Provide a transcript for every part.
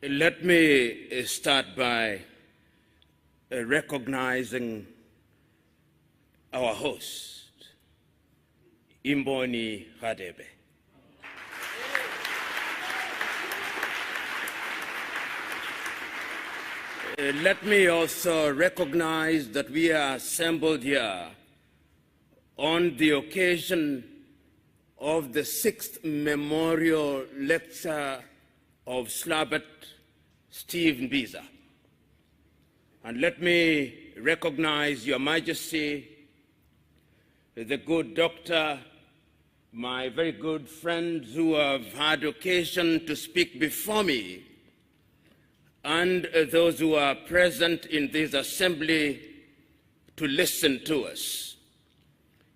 Let me start by recognizing our host, Imboni Radebe. Let me also recognize that we are assembled here on the occasion of the 6th Memorial Lecture of Slabat Steve Mbiza. And let me recognize Your Majesty, the good doctor, my very good friends who have had occasion to speak before me, and those who are present in this assembly to listen to us.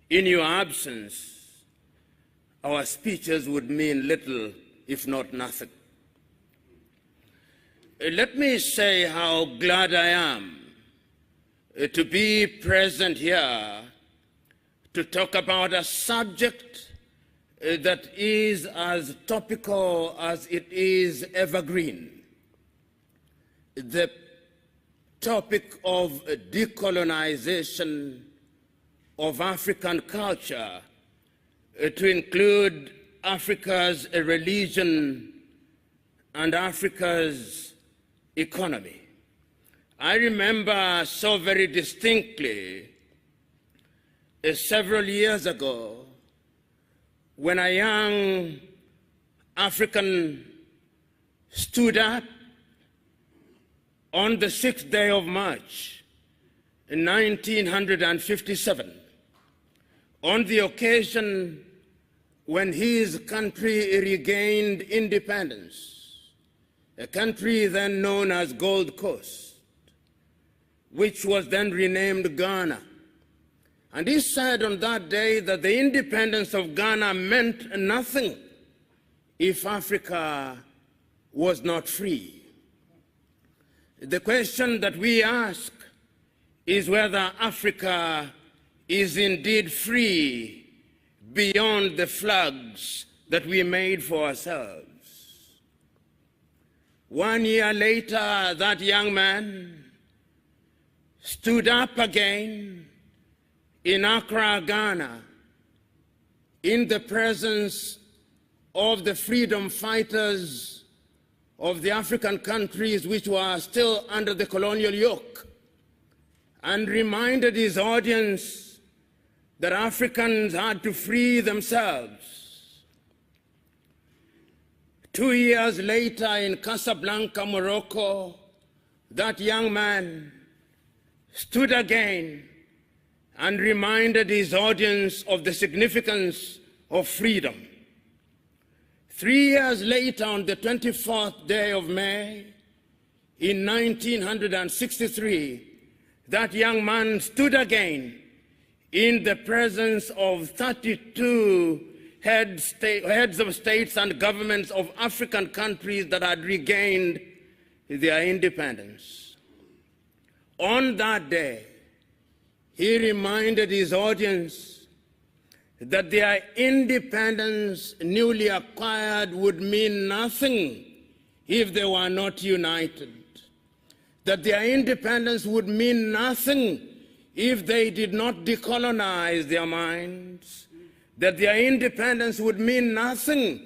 In your absence, our speeches would mean little, if not nothing. Let me say how glad I am to be present here to talk about a subject that is as topical as it is evergreen. The topic of decolonization of African culture to include Africa's religion and Africa's economy. I remember so very distinctly several years ago when a young African stood up on the 6th day of March in 1957, on the occasion when his country regained independence, a country then known as Gold Coast, which was then renamed Ghana. And he said on that day that the independence of Ghana meant nothing if Africa was not free. The question that we ask is whether Africa is indeed free beyond the flags that we made for ourselves. 1 year later, that young man stood up again in Accra, Ghana, in the presence of the freedom fighters of the African countries which were still under the colonial yoke, and reminded his audience that Africans had to free themselves. 2 years later in Casablanca, Morocco, that young man stood again and reminded his audience of the significance of freedom. 3 years later, on the 24th day of May, in 1963, that young man stood again in the presence of 32 heads of states and governments of African countries that had regained their independence. On that day, he reminded his audience that their independence, newly acquired, would mean nothing if they were not united. That their independence would mean nothing if they did not decolonize their minds. That their independence would mean nothing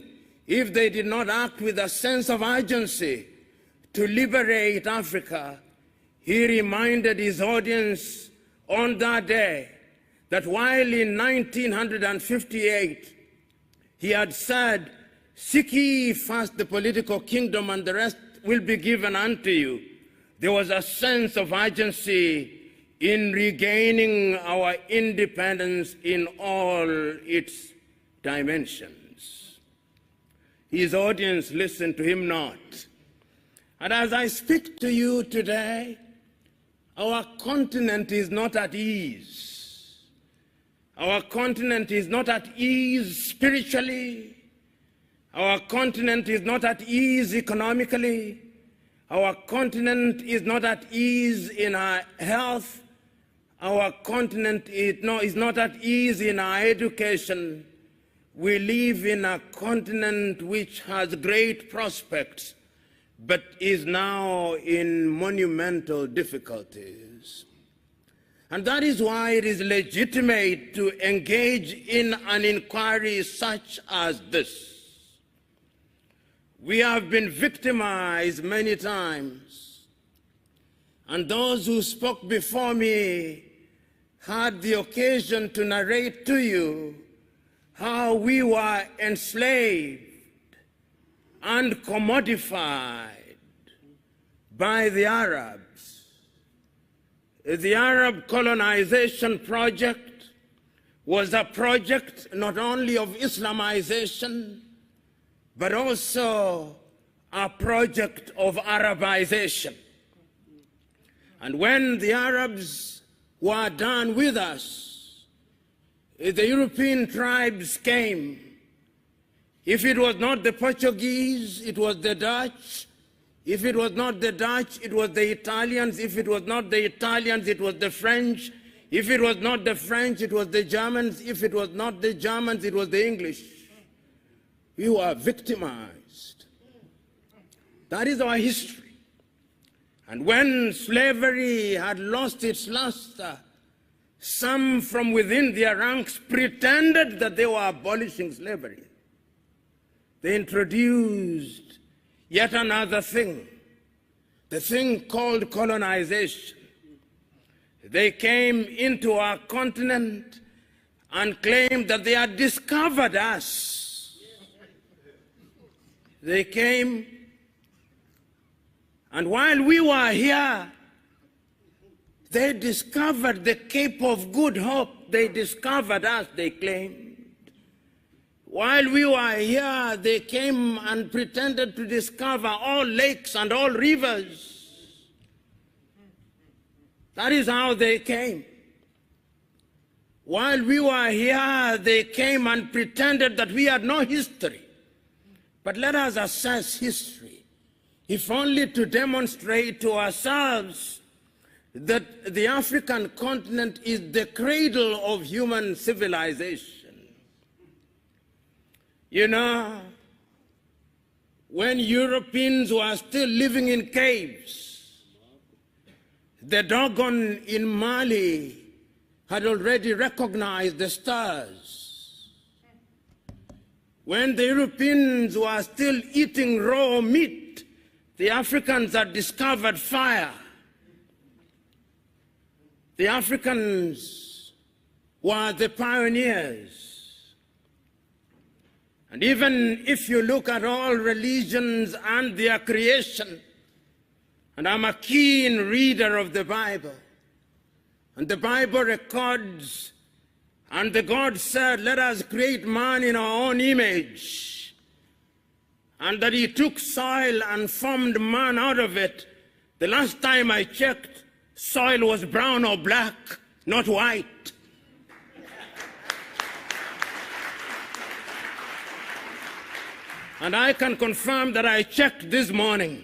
if they did not act with a sense of urgency to liberate Africa. He reminded his audience on that day that while in 1958 he had said, "Seek ye first the political kingdom and the rest will be given unto you," there was a sense of urgency in regaining our independence in all its dimensions. His audience listened to him not. And as I speak to you today, our continent is not at ease. Our continent is not at ease spiritually. Our continent is not at ease economically. Our continent is not at ease in our health. Our continent is not at ease in our education. We live in a continent which has great prospects, but is now in monumental difficulties. And that is why it is legitimate to engage in an inquiry such as this. We have been victimized many times, and those who spoke before me had the occasion to narrate to you how we were enslaved and commodified by the Arabs. The Arab colonization project was a project not only of Islamization, but also a project of Arabization. And when the Arabs were done with us, the European tribes came. If it was not the Portuguese, it was the Dutch. If it was not the Dutch, it was the Italians. If it was not the Italians, it was the French. If it was not the French, it was the Germans. If it was not the Germans, it was the English. We were victimized. That is our history. And when slavery had lost its luster, some from within their ranks pretended that they were abolishing slavery. They introduced yet another thing, the thing called colonization. They came into our continent and claimed that they had discovered us. They came, and while we were here, they discovered the Cape of Good Hope. They discovered us, they claimed. While we were here, they came and pretended to discover all lakes and all rivers. That is how they came. While we were here, they came and pretended that we had no history. But let us assess history, if only to demonstrate to ourselves that the African continent is the cradle of human civilization. You know, when Europeans were still living in caves, the Dogon in Mali had already recognized the stars. When the Europeans were still eating raw meat, the Africans had discovered fire. The Africans were the pioneers. And even if you look at all religions and their creation, and I'm a keen reader of the Bible, and the Bible records, and the God said, let us create man in our own image, and that he took soil and formed man out of it. The last time I checked, soil was brown or black, not white. And I can confirm that I checked this morning.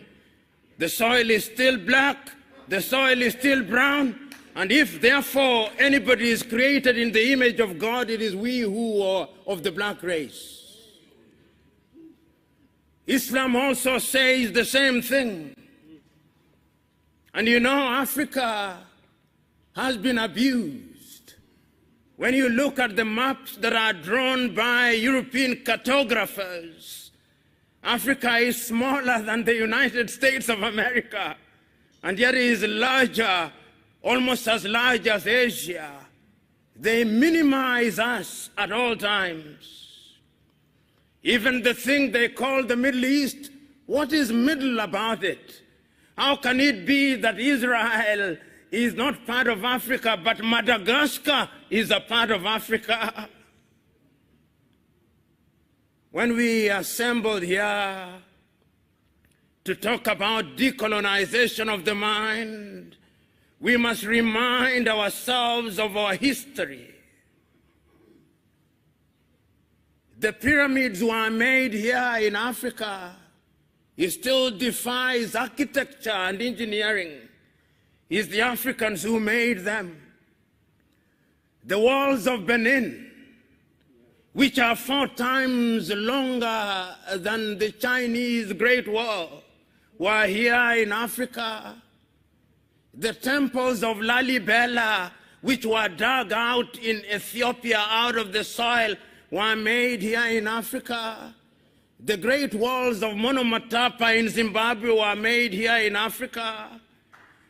The soil is still black, the soil is still brown, and if therefore anybody is created in the image of God, it is we who are of the black race. Islam also says the same thing. And you know, Africa has been abused. When you look at the maps that are drawn by European cartographers, Africa is smaller than the United States of America, and yet it is larger, almost as large as Asia. They minimize us at all times. Even the thing they call the Middle East, what is middle about it? How can it be that Israel is not part of Africa, but Madagascar is a part of Africa? When we assembled here to talk about decolonization of the mind, we must remind ourselves of our history. The pyramids were made here in Africa. It still defies architecture and engineering. It's the Africans who made them. The walls of Benin, which are 4 times longer than the Chinese Great Wall, were here in Africa. The temples of Lalibela, which were dug out in Ethiopia out of the soil, were made here in Africa. The great walls of Monomatapa in Zimbabwe were made here in Africa.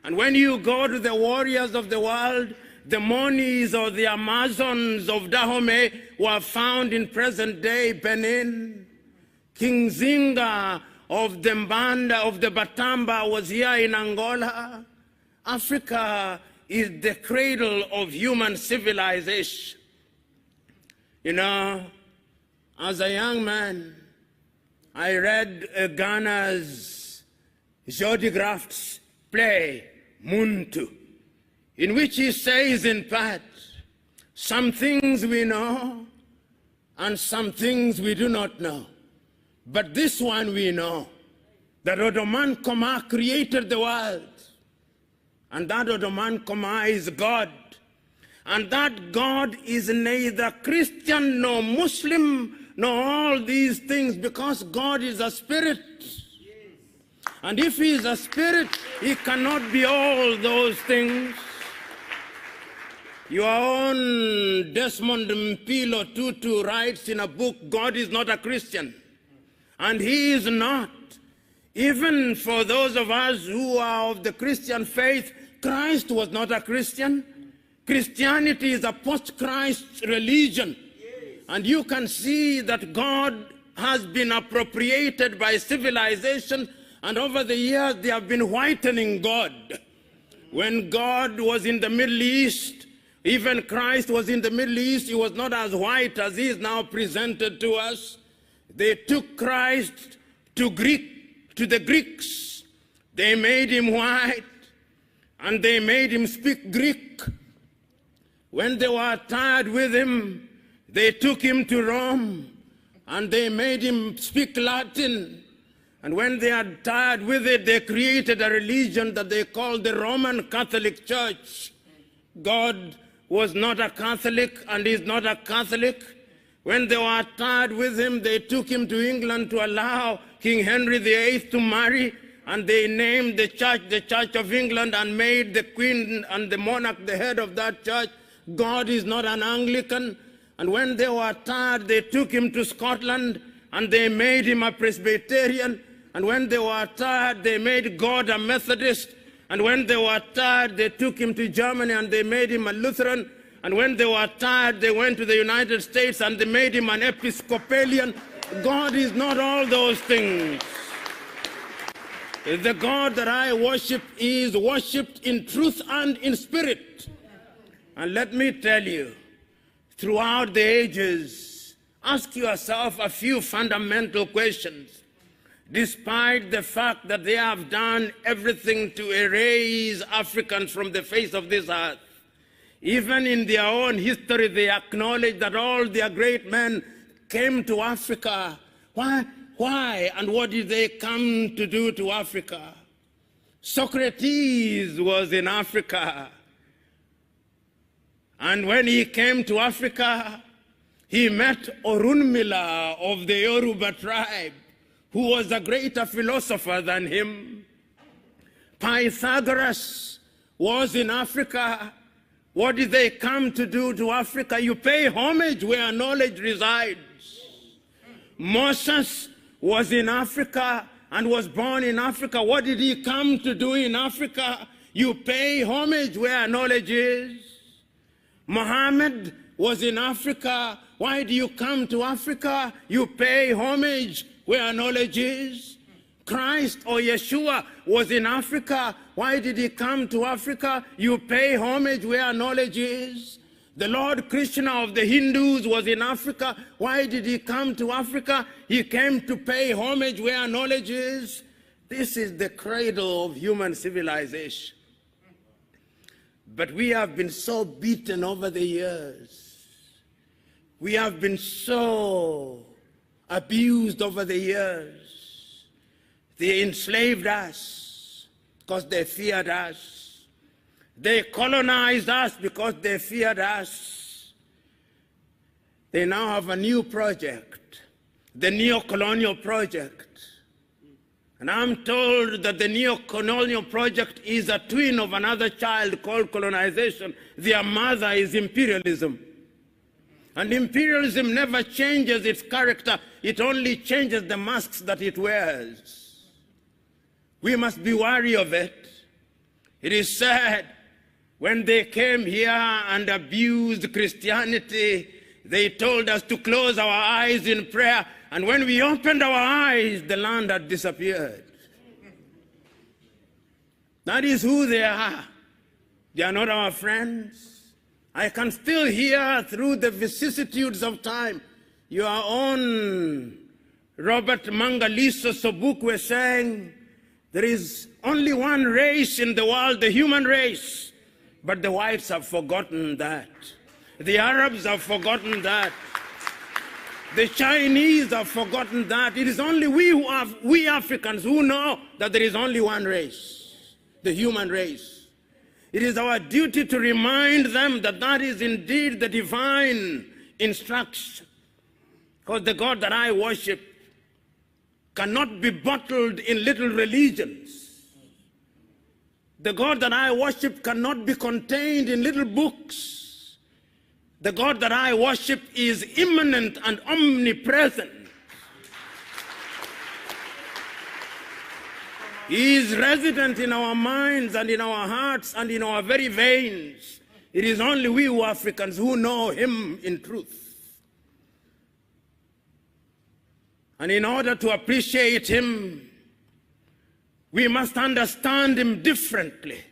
And when you go to the warriors of the world, the Monis or the Amazons of Dahomey were found in present-day Benin. King Zinga of the Mbanda, of the Batamba, was here in Angola. Africa is the cradle of human civilization. You know, as a young man, I read Ghana's Jody Graft's play, Muntu, in which he says in part, some things we know and some things we do not know. But this one we know, that Odoman Koma created the world, and that Odoman Koma is God, and that God is neither Christian nor Muslim nor all these things, because God is a spirit. And if he is a spirit, he cannot be all those things. Your own Desmond Mpilo Tutu writes in a book, God is not a Christian. And he is not. Even for those of us who are of the Christian faith, Christ was not a Christian. Christianity is a post-Christ religion. And you can see that God has been appropriated by civilization, and over the years they have been whitening God. When God was in the Middle East, even Christ was in the Middle East, he was not as white as he is now presented to us. They took Christ to the Greeks. They made him white, and they made him speak Greek. When they were tired with him, they took him to Rome, and they made him speak Latin. And when they had tired with it, they created a religion that they called the Roman Catholic Church. God was not a Catholic and is not a Catholic. When they were tired with him, they took him to England to allow King Henry VIII to marry, and they named the Church of England, and made the Queen and the monarch the head of that church. God is not an Anglican. And when they were tired, they took him to Scotland, and they made him a Presbyterian. And when they were tired, they made God a Methodist. And when they were tired, they took him to Germany, and they made him a Lutheran. And when they were tired, they went to the United States, and they made him an Episcopalian. God is not all those things. The God that I worship is worshipped in truth and in spirit. And let me tell you, throughout the ages, ask yourself a few fundamental questions. Despite the fact that they have done everything to erase Africans from the face of this earth, even in their own history, they acknowledge that all their great men came to Africa. Why? And what did they come to do to Africa? Socrates was in Africa. And when he came to Africa, he met Orunmila of the Yoruba tribe, who was a greater philosopher than him. Pythagoras was in Africa. What did they come to do to Africa? You pay homage where knowledge resides. Moses was in Africa and was born in Africa. What did he come to do in Africa? You pay homage where knowledge is. Muhammad was in Africa. Why do you come to Africa? You pay homage where knowledge is. Christ or Yeshua was in Africa. Why did he come to Africa? You pay homage where knowledge is. The Lord Krishna of the Hindus was in Africa. Why did he come to Africa? He came to pay homage where knowledge is. This is the cradle of human civilization. But we have been so beaten over the years. We have been so abused over the years. They enslaved us because they feared us. They colonized us because they feared us. They now have a new project, the neo-colonial project. And I'm told that the neo-colonial project is a twin of another child called colonization. Their mother is imperialism. And imperialism never changes its character. It only changes the masks that it wears. We must be wary of it. It is sad when they came here and abused Christianity, they told us to close our eyes in prayer. And when we opened our eyes, the land had disappeared. That is who they are. They are not our friends. I can still hear through the vicissitudes of time your own Robert Mangaliso Sobukwe saying, there is only one race in the world, the human race. But the whites have forgotten that. The Arabs have forgotten that. The Chinese have forgotten that. It is only we Africans who know that there is only one race, the human race. It is our duty to remind them that that is indeed the divine instruction. Because the God that I worship cannot be bottled in little religions. The God that I worship cannot be contained in little books. The God that I worship is immanent and omnipresent. He is resident in our minds and in our hearts and in our very veins. It is only we who Africans who know him in truth. And in order to appreciate him, we must understand him differently.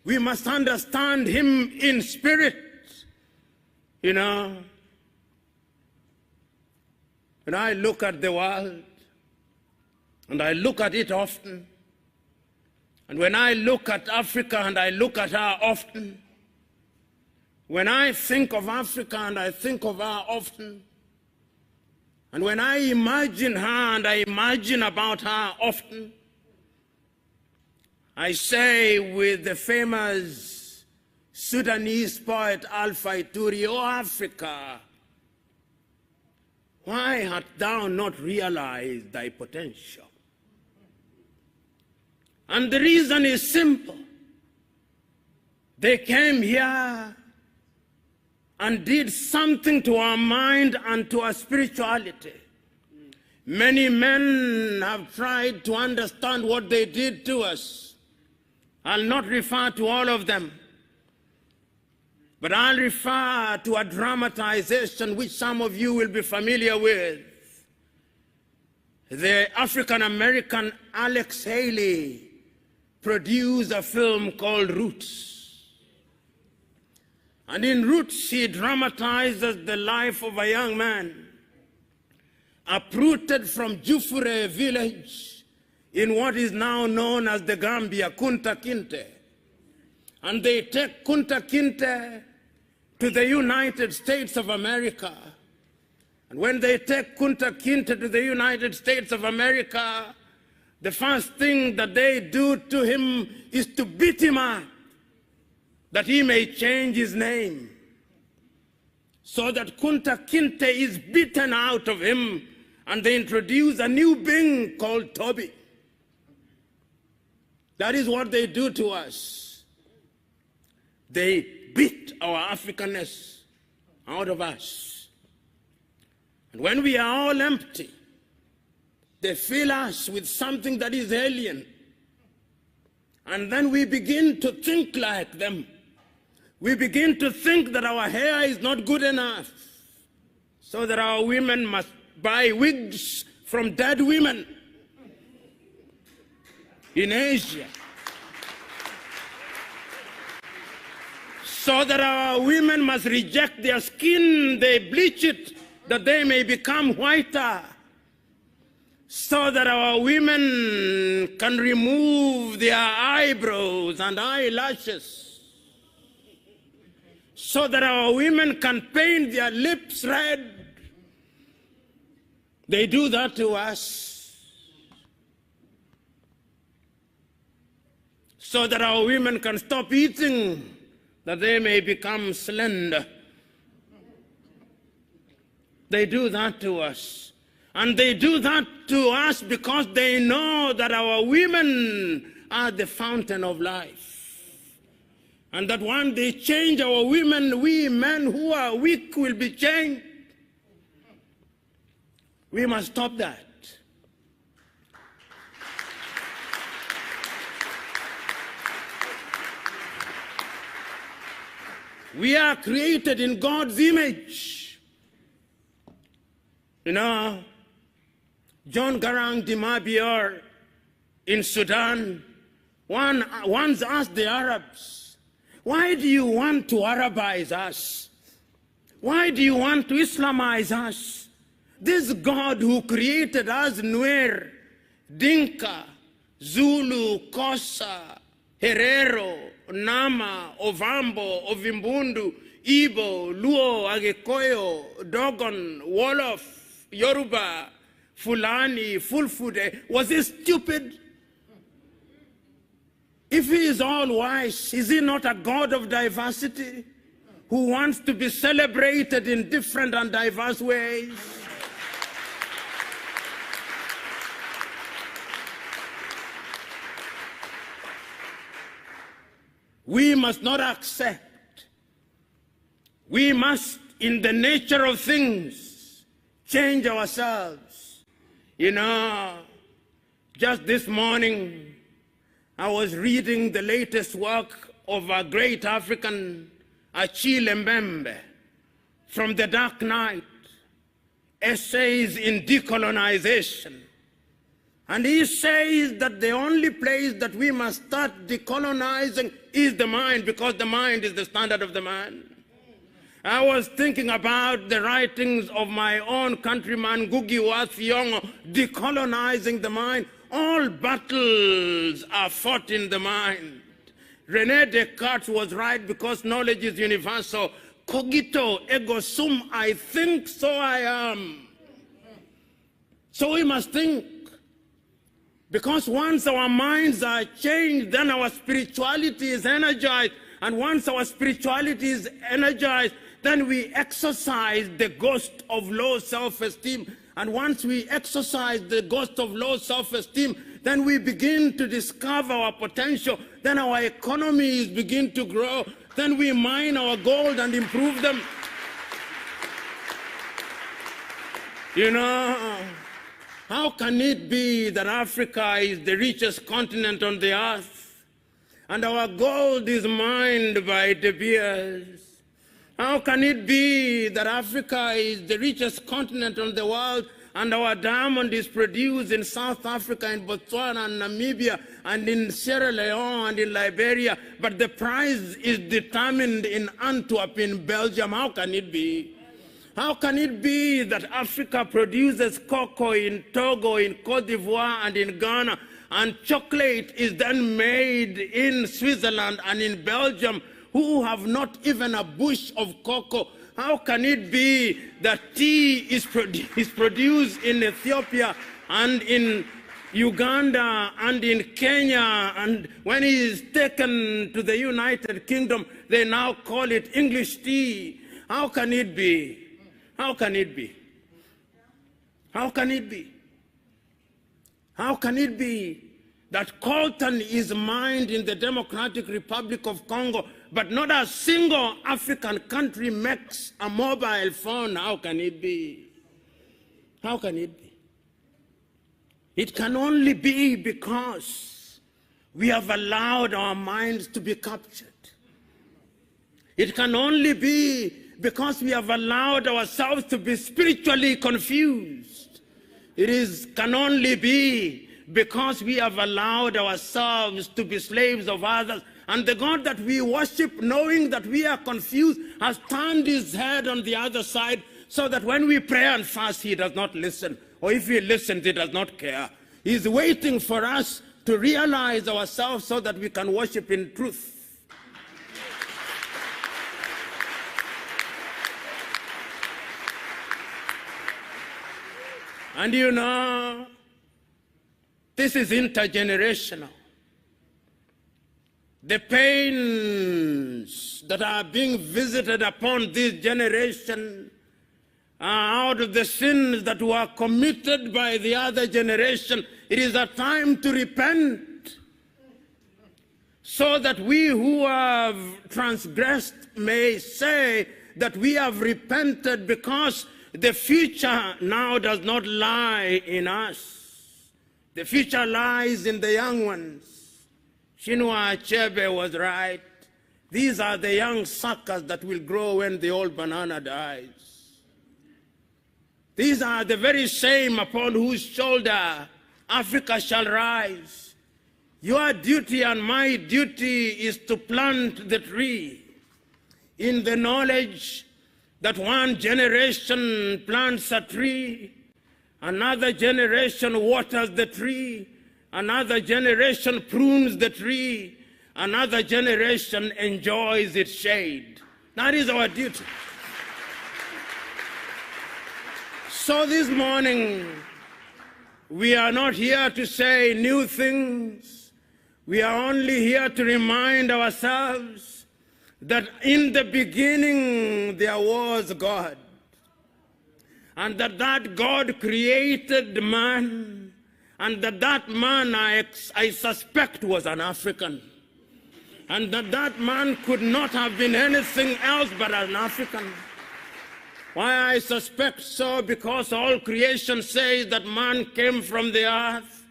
We must understand him in spirit. You know, when I look at the world, and I look at it often, and when I look at Africa and I look at her often, when I think of Africa and I think of her often, and when I imagine her and I imagine about her often, I say with the famous Sudanese poet Alpha Ituri, "O Africa, why hast thou not realized thy potential?" And the reason is simple. They came here and did something to our mind and to our spirituality. Many men have tried to understand what they did to us. I'll not refer to all of them, but I'll refer to a dramatization which some of you will be familiar with. The African-American Alex Haley produced a film called Roots. And in Roots, he dramatizes the life of a young man uprooted from Jufure village in what is now known as the Gambia, Kunta Kinte. And they take Kunta Kinte to the United States of America. And when they take Kunta Kinte to the United States of America, the first thing that they do to him is to beat him up, that he may change his name, so that Kunta Kinte is beaten out of him, and they introduce a new being called Toby. That is what they do to us. They beat our Africanness out of us. And when we are all empty, they fill us with something that is alien. And then we begin to think like them. We begin to think that our hair is not good enough, so that our women must buy wigs from dead women in Asia, so that our women must reject their skin, they bleach it that they may become whiter, so that our women can remove their eyebrows and eyelashes, so that our women can paint their lips red. They do that to us, so that our women can stop eating, that they may become slender. They do that to us. And they do that to us because they know that our women are the fountain of life. And that when they change our women, we men who are weak will be changed. We must stop that. We are created in God's image. You know, John Garang Dimabior in Sudan once asked the Arabs, why do you want to Arabize us? Why do you want to Islamize us? This God who created us, Nuer, Dinka, Zulu, Kosa, Herero, Nama, Ovambo, Ovimbundu, Igbo, Luo, Agekoyo, Dogon, Wolof, Yoruba, Fulani, Fulfude. Was he stupid? If he is all wise, is he not a God of diversity who wants to be celebrated in different and diverse ways? We must not accept. We must, in the nature of things, change ourselves. You know, just this morning, I was reading the latest work of a great African, Achille Mbembe, from the Dark Night, Essays in Decolonization. And he says that the only place that we must start decolonizing is the mind, because the mind is the standard of the man. I was thinking about the writings of my own countryman, Ngugi wa Thiong'o, decolonizing the mind. All battles are fought in the mind. René Descartes was right because knowledge is universal. Cogito ergo sum, I think, so I am. So we must think. Because once our minds are changed, then our spirituality is energized. And once our spirituality is energized, then we exercise the ghost of low self-esteem. And once we exercise the ghost of low self-esteem, then we begin to discover our potential. Then our economies begin to grow. Then we mine our gold and improve them. You know, how can it be that Africa is the richest continent on the earth and our gold is mined by De Beers? How can it be that Africa is the richest continent on the world and our diamond is produced in South Africa, in Botswana, and Namibia, and in Sierra Leone, and in Liberia, but the price is determined in Antwerp, in Belgium? How can it be? How can it be that Africa produces cocoa in Togo, in Cote d'Ivoire, and in Ghana, and chocolate is then made in Switzerland and in Belgium, who have not even a bush of cocoa? How can it be that tea is produced in Ethiopia and in Uganda and in Kenya, and when it is taken to the United Kingdom, they now call it English tea? How can it be? How can it be? How can it be? How can it be that coltan is mined in the Democratic Republic of Congo, but not a single African country makes a mobile phone? How can it be? How can it be? It can only be because we have allowed our minds to be captured. It can only be because we have allowed ourselves to be spiritually confused. It can only be because we have allowed ourselves to be slaves of others. And the God that we worship, knowing that we are confused, has turned his head on the other side, so that when we pray and fast, he does not listen. Or if he listens, he does not care. He's waiting for us to realize ourselves so that we can worship in truth. And you know, this is intergenerational. The pains that are being visited upon this generation out of the sins that were committed by the other generation. It is a time to repent, so that we who have transgressed may say that we have repented, because the future now does not lie in us. The future lies in the young ones. Chinua Achebe was right. These are the young suckers that will grow when the old banana dies. These are the very same upon whose shoulder Africa shall rise. Your duty and my duty is to plant the tree in the knowledge that one generation plants a tree, another generation waters the tree, another generation prunes the tree, another generation enjoys its shade. That is our duty. So this morning, we are not here to say new things. We are only here to remind ourselves that in the beginning there was God, and that God created man, and that man, I suspect, was an African, and that man could not have been anything else but an African. Why I suspect so? Because all creation says that man came from the earth.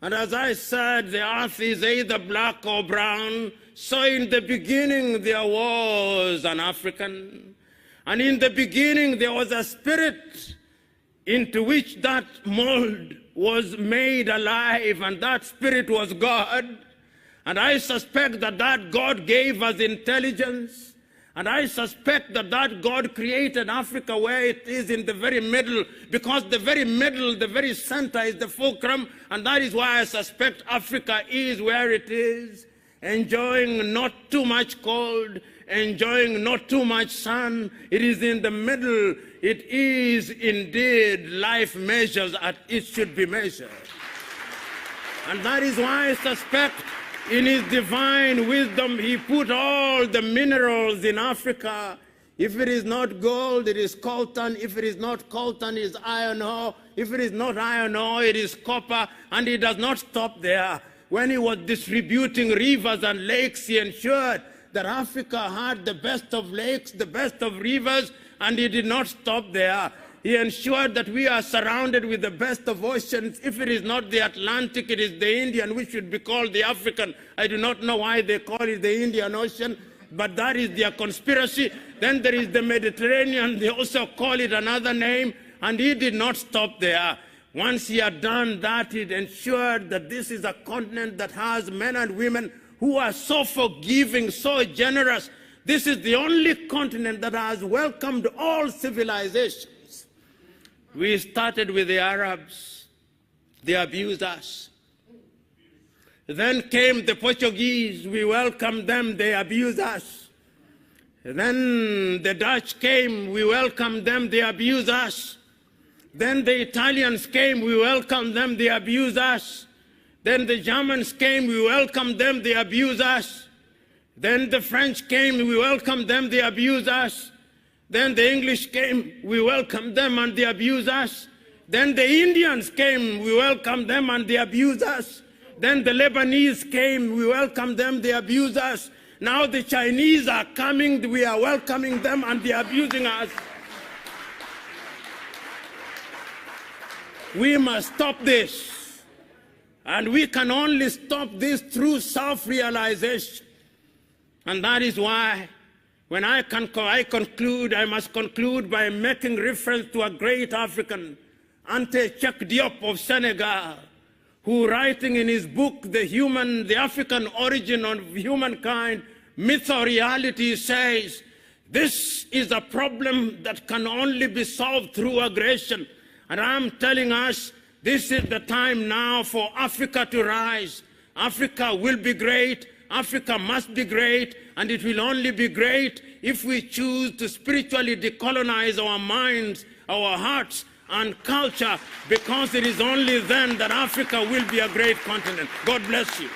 And as I said, the earth is either black or brown. So in the beginning there was an African. And in the beginning there was a spirit into which that mold was made alive. And that spirit was God. And I suspect that God gave us intelligence. And I suspect that God created Africa where it is in the very middle, because the very middle, the very center is the fulcrum, and that is why I suspect Africa is where it is, enjoying not too much cold, enjoying not too much sun. It is in the middle. It is indeed life measures as it should be measured. And that is why I suspect in his divine wisdom, he put all the minerals in Africa. If it is not gold, it is coltan. If it is not coltan, it is iron ore. If it is not iron ore, it is copper. And he does not stop there. When he was distributing rivers and lakes, he ensured that Africa had the best of lakes, the best of rivers, and he did not stop there. He ensured that we are surrounded with the best of oceans. If it is not the Atlantic, it is the Indian, which should be called the African. I do not know why they call it the Indian Ocean, but that is their conspiracy. Then there is the Mediterranean. They also call it another name, and he did not stop there. Once he had done that, he ensured that this is a continent that has men and women who are so forgiving, so generous. This is the only continent that has welcomed all civilizations. We started with the Arabs. They abused us. Then came the Portuguese. We welcomed them. They abused us. Then the Dutch came. We welcomed them. They abused us. Then the Italians came. We welcomed them. They abused us. Then the Germans came. We welcomed them. They abused us. Then the French came. We welcomed them. They abused us. Then the English came, we welcomed them and they abused us. Then the Indians came, we welcomed them and they abused us. Then the Lebanese came, we welcomed them, they abused us. Now the Chinese are coming, we are welcoming them and they are abusing us. We must stop this. And we can only stop this through self-realization. And that is why when I conclude, I must conclude by making reference to a great African, Ante Cheikh Diop of Senegal, who, writing in his book, The African Origin of Humankind, Myth or Reality, says, this is a problem that can only be solved through aggression. And I'm telling us, this is the time now for Africa to rise. Africa will be great. Africa must be great, and it will only be great if we choose to spiritually decolonize our minds, our hearts, and culture, because it is only then that Africa will be a great continent. God bless you.